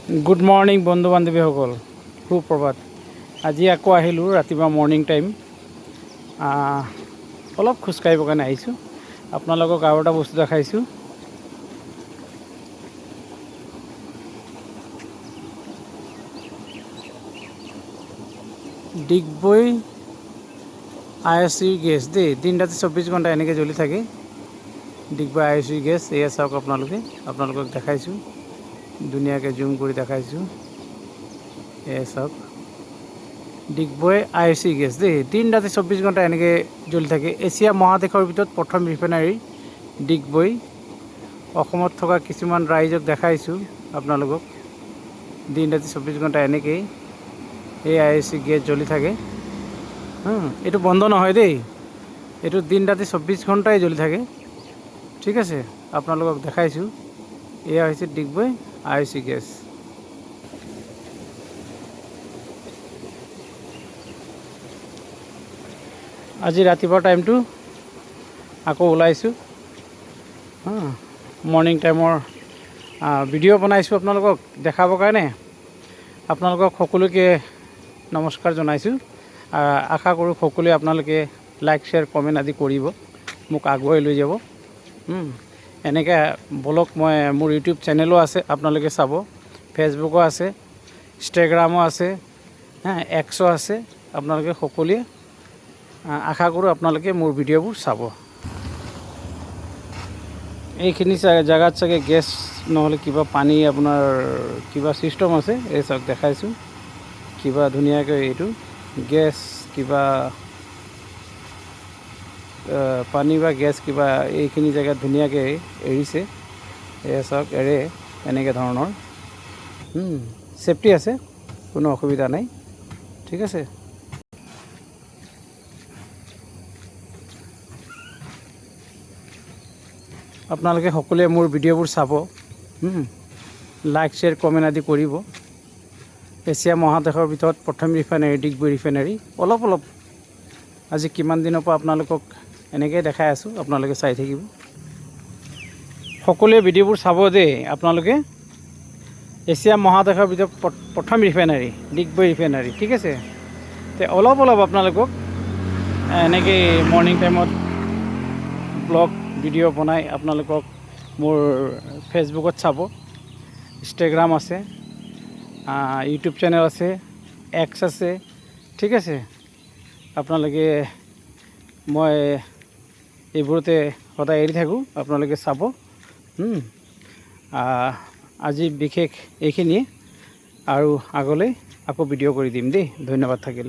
Good morning बंधु बान्धवीসকল सुप्रभात। আজি আকৌ আহিলোঁ ৰাতিপুৱা মৰ্নিং টাইম অলপ খোজকাঢ়িবৰ কাৰণে আহিছোঁ। আপোনালোকক আৰু এটা বস্তু দেখাইছোঁ। ডিগবৈ ISU গেছ দেই, দিন ৰাতি 24 ঘণ্টা এনেকৈ জ্বলি থাকে। ডিগবৈ ISU গেছ এয়া চাওক, আপোনালোকক দেখাইছোঁ, ধুনীয়াকৈ জুম কৰি দেখাইছোঁ। এয়া চাওক, ডিগবৈ ISU গেছ দেই, দিন ৰাতি 24 ঘণ্টা এনেকৈ জ্বলি থাকে। এছিয়া মহাদেশৰ ভিতৰত প্ৰথম ৰিফাইনাৰী ডিগবৈ। অসমত থকা কিছুমান ৰাইজক দেখাইছোঁ আপোনালোকক, দিন ৰাতি 24 ঘণ্টা এনেকৈয়ে এই ISU গেছ জ্বলি থাকে। এইটো বন্ধ নহয় দেই, এইটো দিন ৰাতি 24 ঘণ্টাই জ্বলি থাকে। ঠিক আছে, আপোনালোকক দেখাইছোঁ। এয়া হৈছে ডিগবৈ ISU গেছ। আজি ৰাতিপুৱা টাইমটো আকৌ ওলাইছোঁ, মৰ্নিং টাইমৰ ভিডিঅ' বনাইছোঁ আপোনালোকক দেখাবৰ কাৰণে। আপোনালোকক সকলোকে নমস্কাৰ জনাইছোঁ। আশা কৰোঁ সকলোৱে আপোনালোকে লাইক শ্বেয়াৰ কমেণ্ট আদি কৰিব, মোক আগুৱাই লৈ যাব। এনেকৈ ব্লগ মই মোৰ ইউটিউব চেনেলো আছে, আপোনালোকে চাব। ফেচবুকো আছে, ইনষ্টাগ্ৰামো আছে, এক্সো আছে। আপোনালোকে সকলোৱে আশা কৰোঁ আপোনালোকে মোৰ ভিডিঅ'বোৰ চাব। এইখিনি জেগাত চাগে গেছ নহ'লে কিবা পানী আপোনাৰ কিবা ছিষ্টেম আছে। এই চাওক দেখাইছোঁ, কিবা ধুনীয়াকৈ এইটো গেছ কিবা পানী বা গেছ কিবা এইখিনি জেগাত ধুনীয়াকৈ এৰিছে। এই চাওক, এৰে এনেকৈ ধৰণৰ। ছেফটি আছে, কোনো অসুবিধা নাই। ঠিক আছে, আপোনালোকে সকলোৱে মোৰ ভিডিঅ'বোৰ চাব, লাইক শ্বেয়াৰ কমেণ্ট আদি কৰিব। এছিয়া মহাদেশৰ ভিতৰত প্ৰথম ৰিফাইনাৰী ডিগবৈ ৰিফাইনাৰী। অলপ আজি কিমান দিনৰ পৰা আপোনালোকক এনেকৈ দেখাই আছোঁ, আপোনালোকে চাই থাকিব। সকলোৱে ভিডিঅ'বোৰ চাব দেই আপোনালোকে। এছিয়া মহাদেশৰ ভিতৰত প্ৰথম ৰিফাইনাৰী ডিগবৈ ৰিফাইনাৰী। ঠিক আছে, তে অলপ আপোনালোকক এনেকৈ মৰ্নিং টাইমত ব্লগ ভিডিঅ' বনাই আপোনালোকক মোৰ ফেচবুকত চাব, ইনষ্টাগ্ৰাম আছে, ইউটিউব চেনেল আছে, এক্স আছে। ঠিক আছে, আপোনালোকে মই এইবোৰতে সদায় এৰি থাকোঁ, আপোনালোকে চাব। আজি বিশেষ এইখিনিয়ে, আৰু আগলৈ আকৌ ভিডিঅ' কৰি দিম দেই। ধন্যবাদ থাকিল।